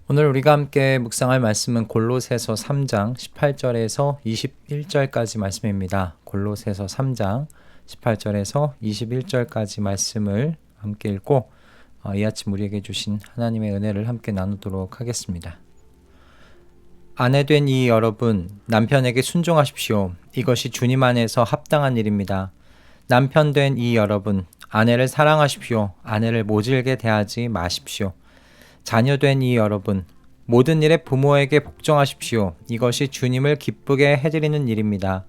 오늘 우리가 함께 묵상할 말씀은 골로새서 3장 18절에서 21절까지 말씀입니다. 골로새서 3장 18절에서 21절까지 말씀을 함께 읽고 이 아침 우리에게 주신 하나님의 은혜를 함께 나누도록 하겠습니다. 아내된 이 여러분, 남편에게 순종하십시오. 이것이 주님 안에서 합당한 일입니다. 남편된 이 여러분, 아내를 사랑하십시오. 아내를 모질게 대하지 마십시오. 자녀된 이 여러분, 모든 일에 부모에게 복종하십시오. 이것이 주님을 기쁘게 해드리는 일입니다.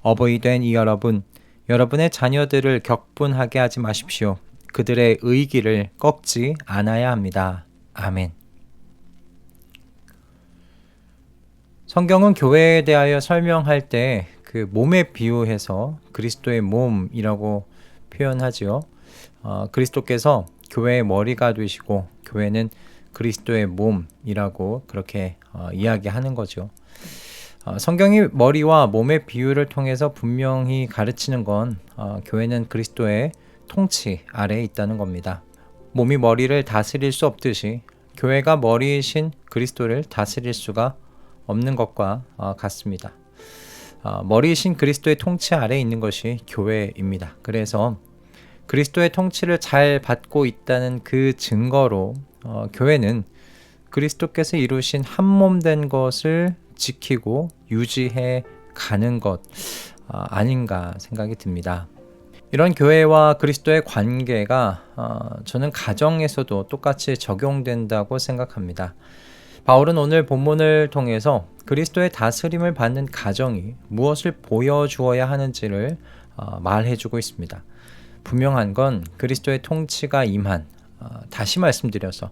어버이 된 이 여러분, 여러분의 자녀들을 격분하게 하지 마십시오. 그들의 의기를 꺾지 않아야 합니다. 아멘. 성경은 교회에 대하여 설명할 때 그 몸에 비유해서 그리스도의 몸이라고 표현하지요. 그리스도께서 교회의 머리가 되시고 교회는 그리스도의 몸이라고 그렇게 이야기하는 거죠. 성경이 머리와 몸의 비유를 통해서 분명히 가르치는 건 교회는 그리스도의 통치 아래에 있다는 겁니다. 몸이 머리를 다스릴 수 없듯이 교회가 머리이신 그리스도를 다스릴 수가 없는 것과 같습니다. 머리이신 그리스도의 통치 아래에 있는 것이 교회입니다. 그래서 그리스도의 통치를 잘 받고 있다는 그 증거로 교회는 그리스도께서 이루신 한 몸 된 것을 지키고 유지해 가는 것 아닌가 생각이 듭니다. 이런 교회와 그리스도의 관계가 저는 가정에서도 똑같이 적용된다고 생각합니다. 바울은 오늘 본문을 통해서 그리스도의 다스림을 받는 가정이 무엇을 보여주어야 하는지를 말해주고 있습니다. 분명한 건 그리스도의 통치가 임한, 다시 말씀드려서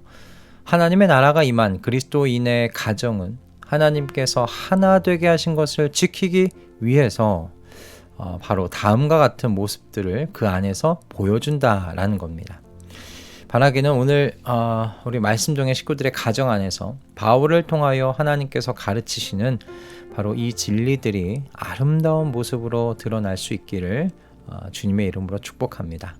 하나님의 나라가 임한 그리스도인의 가정은 하나님께서 하나 되게 하신 것을 지키기 위해서 바로 다음과 같은 모습들을 그 안에서 보여준다라는 겁니다. 바라기는 오늘 우리 말씀 중의 식구들의 가정 안에서 바울을 통하여 하나님께서 가르치시는 바로 이 진리들이 아름다운 모습으로 드러날 수 있기를 주님의 이름으로 축복합니다.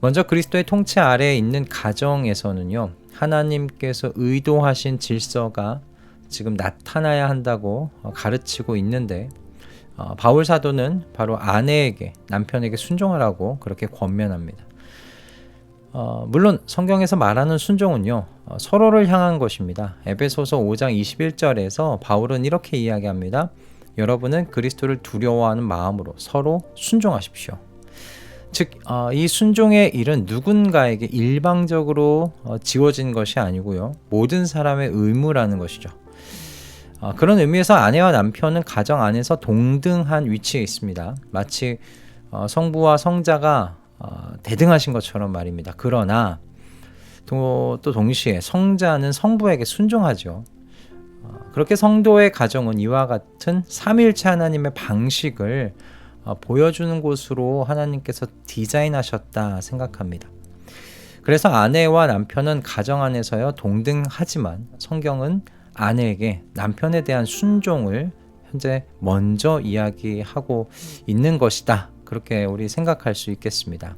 먼저 그리스도의 통치 아래에 있는 가정에서는요, 하나님께서 의도하신 질서가 지금 나타나야 한다고 가르치고 있는데 바울 사도는 바로 아내에게, 남편에게 순종하라고 그렇게 권면합니다. 물론 성경에서 말하는 순종은요, 서로를 향한 것입니다. 에베소서 5장 21절에서 바울은 이렇게 이야기합니다. 여러분은 그리스도를 두려워하는 마음으로 서로 순종하십시오. 즉, 이 순종의 일은 누군가에게 일방적으로 지워진 것이 아니고요, 모든 사람의 의무라는 것이죠. 그런 의미에서 아내와 남편은 가정 안에서 동등한 위치에 있습니다. 마치 성부와 성자가 대등하신 것처럼 말입니다. 그러나 또 동시에 성자는 성부에게 순종하죠. 그렇게 성도의 가정은 이와 같은 삼위일체 하나님의 방식을 보여주는 곳으로 하나님께서 디자인하셨다 생각합니다. 그래서 아내와 남편은 가정 안에서요 동등하지만 성경은 아내에게 남편에 대한 순종을 현재 먼저 이야기하고 있는 것이다. 그렇게 우리 생각할 수 있겠습니다.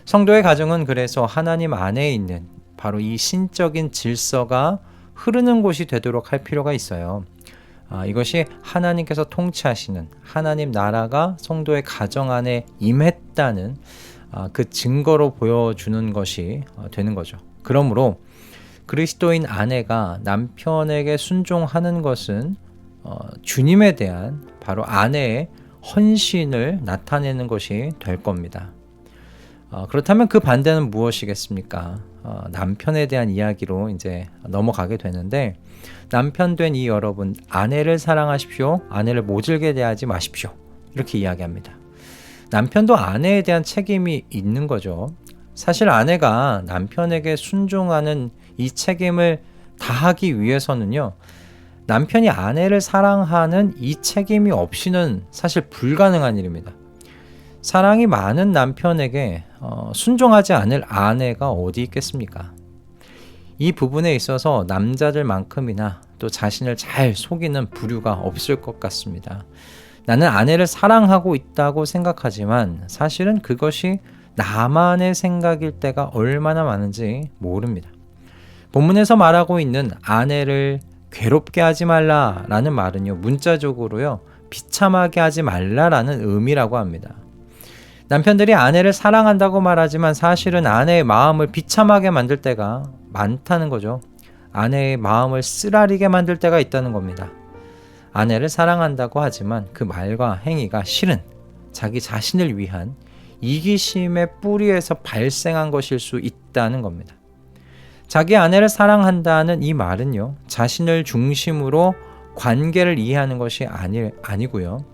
성도의 가정은 그래서 하나님 안에 있는 바로 이 신적인 질서가 흐르는 곳이 되도록 할 필요가 있어요. 이것이 하나님께서 통치하시는 하나님 나라가 성도의 가정 안에 임했다는 그 증거로 보여주는 것이 되는 거죠. 그러므로 그리스도인 아내가 남편에게 순종하는 것은 주님에 대한 바로 아내의 헌신을 나타내는 것이 될 겁니다. 그렇다면 그 반대는 무엇이겠습니까? 남편에 대한 이야기로 이제 넘어가게 되는데, 남편 된 이 여러분, 아내를 사랑하십시오. 아내를 모질게 대하지 마십시오. 이렇게 이야기합니다. 남편도 아내에 대한 책임이 있는 거죠. 사실 아내가 남편에게 순종하는 이 책임을 다하기 위해서는요, 남편이 아내를 사랑하는 이 책임이 없이는 사실 불가능한 일입니다. 사랑이 많은 남편에게 순종하지 않을 아내가 어디 있겠습니까? 이 부분에 있어서 남자들만큼이나 또 자신을 잘 속이는 부류가 없을 것 같습니다. 나는 아내를 사랑하고 있다고 생각하지만 사실은 그것이 나만의 생각일 때가 얼마나 많은지 모릅니다. 본문에서 말하고 있는 아내를 괴롭게 하지 말라라는 말은요, 문자적으로요, 비참하게 하지 말라라는 의미라고 합니다. 남편들이 아내를 사랑한다고 말하지만 사실은 아내의 마음을 비참하게 만들 때가 많다는 거죠. 아내의 마음을 쓰라리게 만들 때가 있다는 겁니다. 아내를 사랑한다고 하지만 그 말과 행위가 실은 자기 자신을 위한 이기심의 뿌리에서 발생한 것일 수 있다는 겁니다. 자기 아내를 사랑한다는 이 말은요, 자신을 중심으로 관계를 이해하는 것이 아니고요.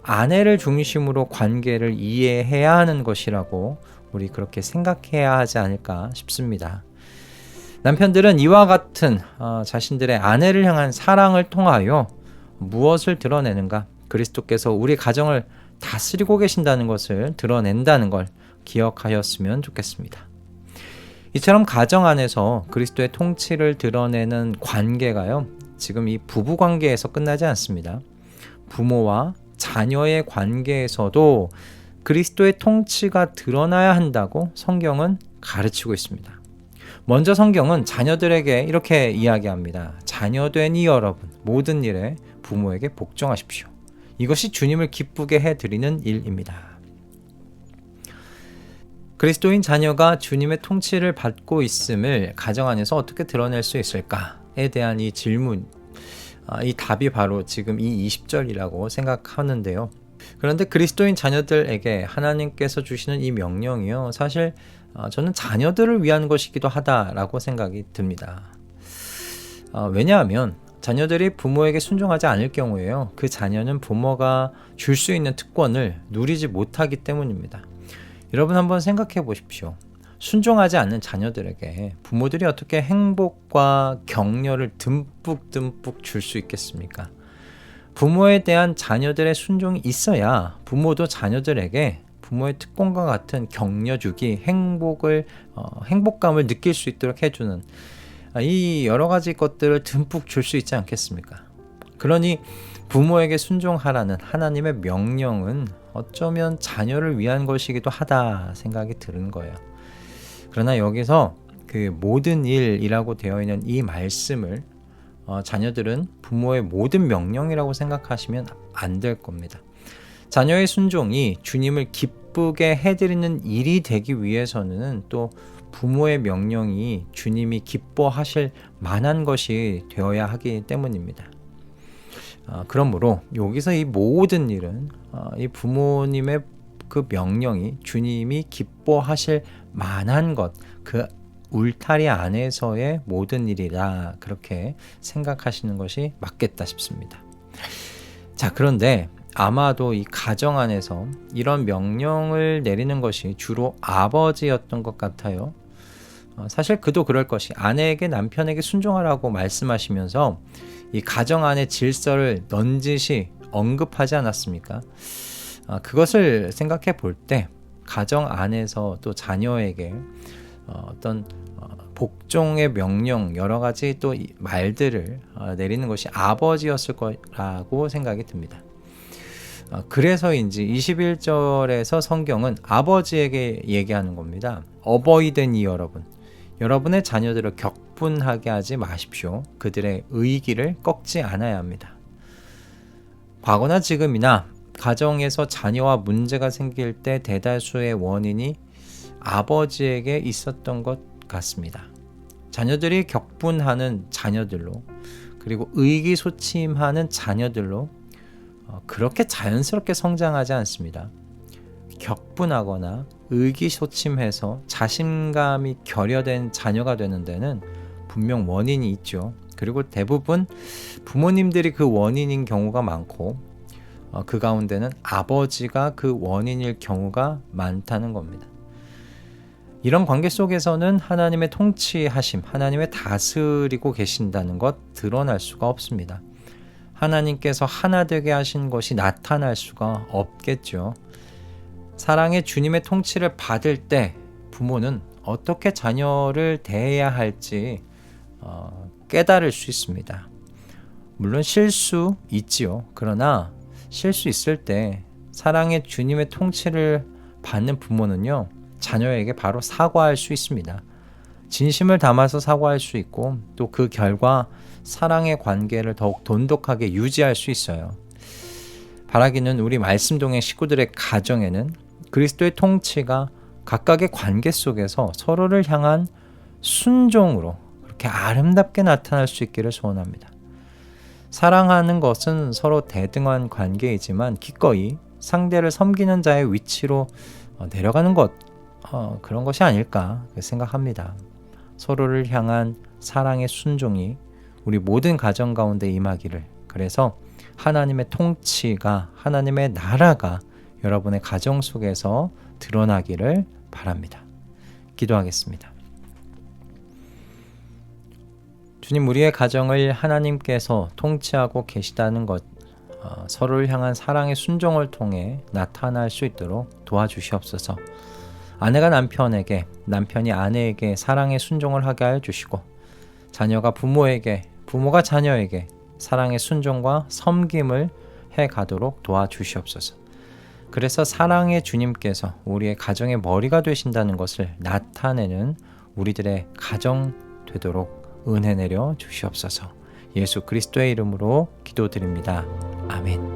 아내를 중심으로 관계를 이해해야 하는 것이라고 우리 그렇게 생각해야 하지 않을까 싶습니다. 남편들은 이와 같은 자신들의 아내를 향한 사랑을 통하여 무엇을 드러내는가? 그리스도께서 우리 가정을 다스리고 계신다는 것을 드러낸다는 걸 기억하였으면 좋겠습니다. 이처럼 가정 안에서 그리스도의 통치를 드러내는 관계가요, 지금 이 부부 관계에서 끝나지 않습니다. 부모와 자녀의 관계에서도 그리스도의 통치가 드러나야 한다고 성경은 가르치고 있습니다. 먼저 성경은 자녀들에게 이렇게 이야기합니다. 자녀된 이 여러분, 모든 일에 부모에게 복종하십시오. 이것이 주님을 기쁘게 해드리는 일입니다. 그리스도인 자녀가 주님의 통치를 받고 있음을 가정 안에서 어떻게 드러낼 수 있을까에 대한 이 질문, 이 답이 바로 지금 이 20절이라고 생각하는데요. 그런데 그리스도인 자녀들에게 하나님께서 주시는 이 명령이요, 사실 저는 자녀들을 위한 것이기도 하다라고 생각이 듭니다. 왜냐하면 자녀들이 부모에게 순종하지 않을 경우에요, 그 자녀는 부모가 줄 수 있는 특권을 누리지 못하기 때문입니다. 여러분 한번 생각해 보십시오. 순종하지 않는 자녀들에게 부모들이 어떻게 행복과 격려를 듬뿍 줄 수 있겠습니까? 부모에 대한 자녀들의 순종이 있어야 부모도 자녀들에게 부모의 특권과 같은 격려 주기, 행복감을 느낄 수 있도록 해주는 이 여러 가지 것들을 듬뿍 줄 수 있지 않겠습니까? 그러니 부모에게 순종하라는 하나님의 명령은 어쩌면 자녀를 위한 것이기도 하다 생각이 드는 거예요. 그러나 여기서 그 모든 일이라고 되어 있는 이 말씀을 자녀들은 부모의 모든 명령이라고 생각하시면 안 될 겁니다. 자녀의 순종이 주님을 기쁘게 해드리는 일이 되기 위해서는 또 부모의 명령이 주님이 기뻐하실 만한 것이 되어야 하기 때문입니다. 그러므로 여기서 이 모든 일은 이 부모님의 그 명령이 주님이 기뻐하실 만한 것, 그 울타리 안에서의 모든 일이라 그렇게 생각하시는 것이 맞겠다 싶습니다. 자, 그런데 아마도 이 가정 안에서 이런 명령을 내리는 것이 주로 아버지였던 것 같아요. 사실 그도 그럴 것이, 아내에게 남편에게 순종하라고 말씀하시면서 이 가정 안의 질서를 넌지시 언급하지 않았습니까? 그것을 생각해 볼 때 가정 안에서 또 자녀에게 어떤 복종의 명령, 여러 가지 또 말들을 내리는 것이 아버지였을 거라고 생각이 듭니다. 그래서인지 21절에서 성경은 아버지에게 얘기하는 겁니다. 어버이된 이 여러분, 여러분의 자녀들을 격분하게 하지 마십시오. 그들의 의기를 꺾지 않아야 합니다. 과거나 지금이나 가정에서 자녀와 문제가 생길 때 대다수의 원인이 아버지에게 있었던 것 같습니다. 자녀들이 격분하는 자녀들로, 그리고 의기소침하는 자녀들로 그렇게 자연스럽게 성장하지 않습니다. 격분하거나 의기소침해서 자신감이 결여된 자녀가 되는 데는 분명 원인이 있죠. 그리고 대부분 부모님들이 그 원인인 경우가 많고 그 가운데는 아버지가 그 원인일 경우가 많다는 겁니다. 이런 관계 속에서는 하나님의 통치하심, 하나님의 다스리고 계신다는 것 드러날 수가 없습니다. 하나님께서 하나 되게 하신 것이 나타날 수가 없겠죠. 사랑의 주님의 통치를 받을 때 부모는 어떻게 자녀를 대해야 할지 깨달을 수 있습니다. 물론 실수 있지요. 그러나 실수 있을 때 사랑의 주님의 통치를 받는 부모는요, 자녀에게 바로 사과할 수 있습니다. 진심을 담아서 사과할 수 있고 또 그 결과 사랑의 관계를 더욱 돈독하게 유지할 수 있어요. 바라기는 우리 말씀동행 식구들의 가정에는 그리스도의 통치가 각각의 관계 속에서 서로를 향한 순종으로 그렇게 아름답게 나타날 수 있기를 소원합니다. 사랑하는 것은 서로 대등한 관계이지만 기꺼이 상대를 섬기는 자의 위치로 내려가는 것, 그런 것이 아닐까 생각합니다. 서로를 향한 사랑의 순종이 우리 모든 가정 가운데 임하기를, 그래서 하나님의 통치가, 하나님의 나라가 여러분의 가정 속에서 드러나기를 바랍니다. 기도하겠습니다. 주님, 우리의 가정을 하나님께서 통치하고 계시다는 것, 서로를 향한 사랑의 순종을 통해 나타날 수 있도록 도와주시옵소서. 아내가 남편에게, 남편이 아내에게 사랑의 순종을 하게 하여 주시고, 자녀가 부모에게, 부모가 자녀에게 사랑의 순종과 섬김을 해 가도록 도와주시옵소서. 그래서 사랑의 주님께서 우리의 가정의 머리가 되신다는 것을 나타내는 우리들의 가정 되도록 은혜 내려 주시옵소서. 예수 그리스도의 이름으로 기도드립니다. 아멘.